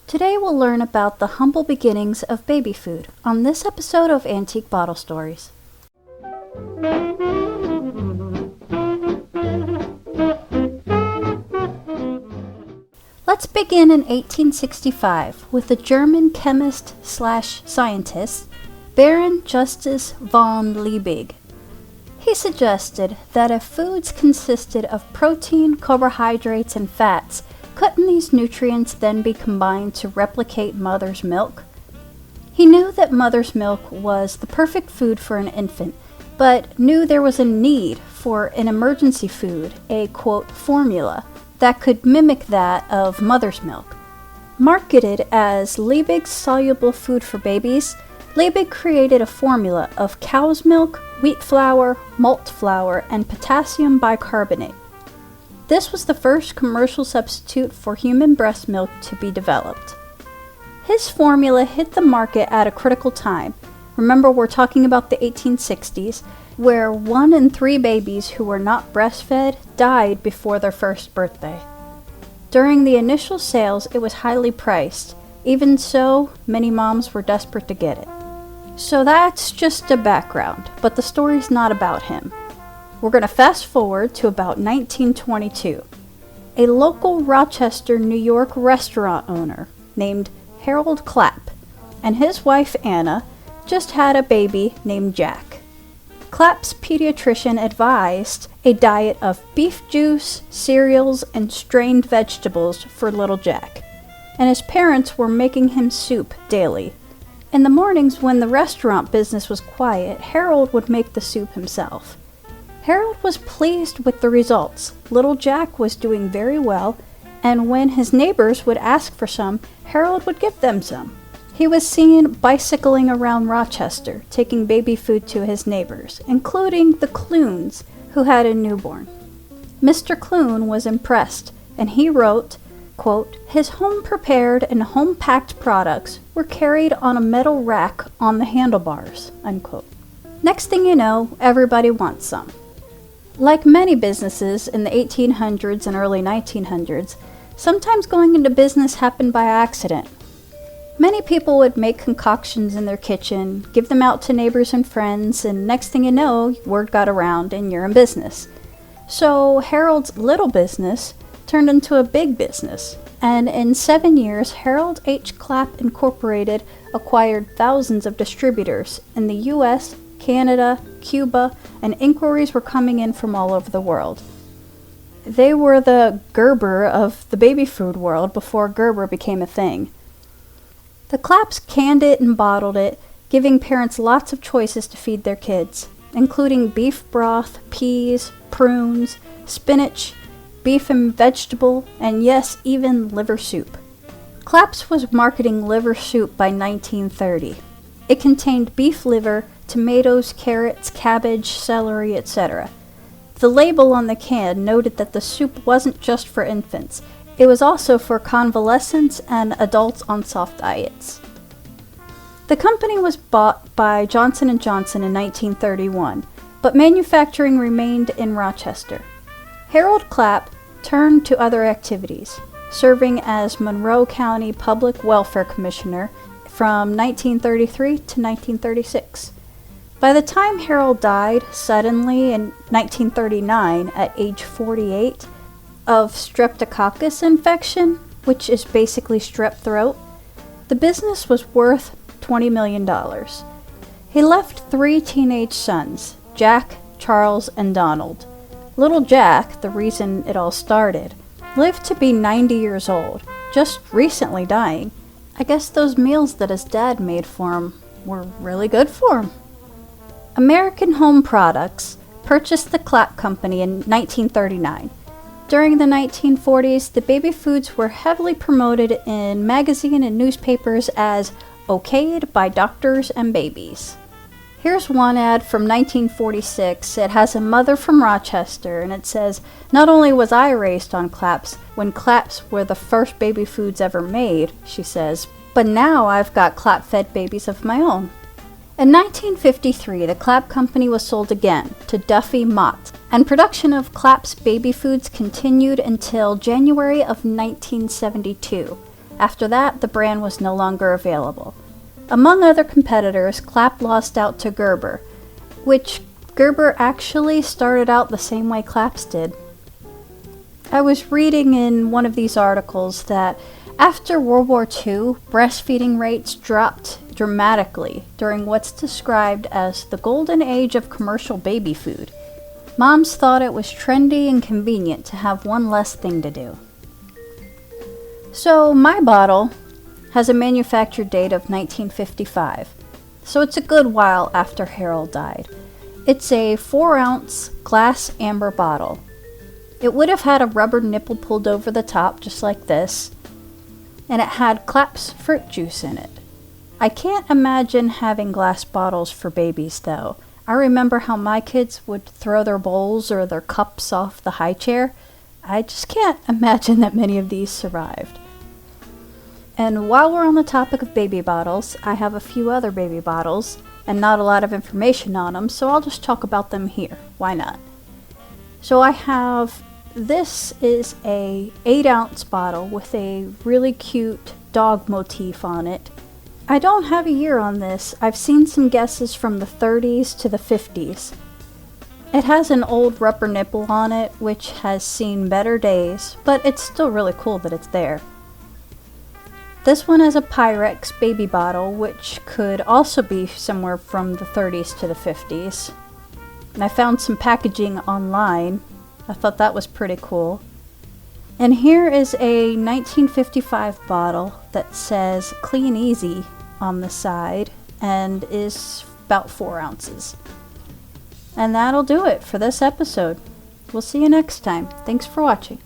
Today we'll learn about the humble beginnings of baby food on this episode of Antique Bottle Stories. Let's begin in 1865 with the German chemist/scientist Baron Justus von Liebig. He suggested that if foods consisted of protein, carbohydrates, and fats, couldn't these nutrients then be combined to replicate mother's milk? He knew that mother's milk was the perfect food for an infant, but knew there was a need for an emergency food, a, quote, formula, that could mimic that of mother's milk. Marketed as Liebig's soluble food for babies, Liebig created a formula of cow's milk, wheat flour, malt flour, and potassium bicarbonate. This was the first commercial substitute for human breast milk to be developed. His formula hit the market at a critical time. Remember, we're talking about the 1860s, where 1 in 3 babies who were not breastfed died before their first birthday. During the initial sales, it was highly priced. Even so, many moms were desperate to get it. So that's just a background, but the story's not about him. We're going to fast forward to about 1922. A local Rochester, New York restaurant owner named Harold Clapp and his wife Anna just had a baby named Jack. Clapp's pediatrician advised a diet of beef juice, cereals, and strained vegetables for little Jack, and his parents were making him soup daily. In the mornings when the restaurant business was quiet, Harold would make the soup himself. Harold was pleased with the results. Little Jack was doing very well, and when his neighbors would ask for some, Harold would give them some. He was seen bicycling around Rochester, taking baby food to his neighbors, including the Clunes, who had a newborn. Mr. Clune was impressed, and he wrote, quote, "His home-prepared and home-packed products were carried on a metal rack on the handlebars," unquote. Next thing you know, everybody wants some. Like many businesses in the 1800s and early 1900s, sometimes going into business happened by accident. Many people would make concoctions in their kitchen, give them out to neighbors and friends, and next thing you know, word got around and you're in business. So Harold's little business turned into a big business, and in 7 years, Harold H. Clapp Incorporated acquired thousands of distributors in the U.S., Canada, Cuba, and inquiries were coming in from all over the world. They were the Gerber of the baby food world before Gerber became a thing. The Clapps canned it and bottled it, giving parents lots of choices to feed their kids, including beef broth, peas, prunes, spinach, beef and vegetable, and yes, even liver soup. Clapp's was marketing liver soup by 1930. It contained beef liver, tomatoes, carrots, cabbage, celery, etc. The label on the can noted that the soup wasn't just for infants. It was also for convalescents and adults on soft diets. The company was bought by Johnson & Johnson in 1931, but manufacturing remained in Rochester. Harold Clapp turned to other activities, serving as Monroe County Public Welfare Commissioner from 1933 to 1936. By the time Harold died suddenly in 1939 at age 48 of streptococcus infection, which is basically strep throat, the business was worth $20 million. He left 3 teenage sons, Jack, Charles, and Donald. Little Jack, the reason it all started, lived to be 90 years old, just recently dying. I guess those meals that his dad made for him were really good for him. American Home Products purchased the Clapp Company in 1939. During the 1940s, the baby foods were heavily promoted in magazine and newspapers as okayed by doctors and babies. Here's one ad from 1946. It has a mother from Rochester, and it says, "Not only was I raised on Clapps, when Clapps were the first baby foods ever made," she says, "but now I've got Clapp-fed babies of my own." In 1953, the Clapp Company was sold again to Duffy Mott, and production of Clapp's baby foods continued until January of 1972. After that, the brand was no longer available. Among other competitors, Clapp lost out to Gerber, which Gerber actually started out the same way Clapp's did. I was reading in one of these articles that after World War II, breastfeeding rates dropped dramatically during what's described as the golden age of commercial baby food. Moms thought it was trendy and convenient to have one less thing to do. So my bottle has a manufacture date of 1955, so it's a good while after Harold died. It's a 4-ounce glass amber bottle. It would have had a rubber nipple pulled over the top just like this, and it had Clapp's fruit juice in it. I can't imagine having glass bottles for babies though. I remember how my kids would throw their bowls or their cups off the high chair. I just can't imagine that many of these survived. And while we're on the topic of baby bottles, I have a few other baby bottles and not a lot of information on them, so I'll just talk about them here. Why not? So I have, this is a 8-ounce bottle with a really cute dog motif on it. I don't have a year on this. I've seen some guesses from the 30s to the 50s. It has an old rubber nipple on it, which has seen better days, but it's still really cool that it's there. This one has a Pyrex baby bottle, which could also be somewhere from the 30s to the 50s. And I found some packaging online. I thought that was pretty cool. And here is a 1955 bottle that says Clean Easy on the side and is about 4 ounces. And that'll do it for this episode. We'll see you next time. Thanks for watching.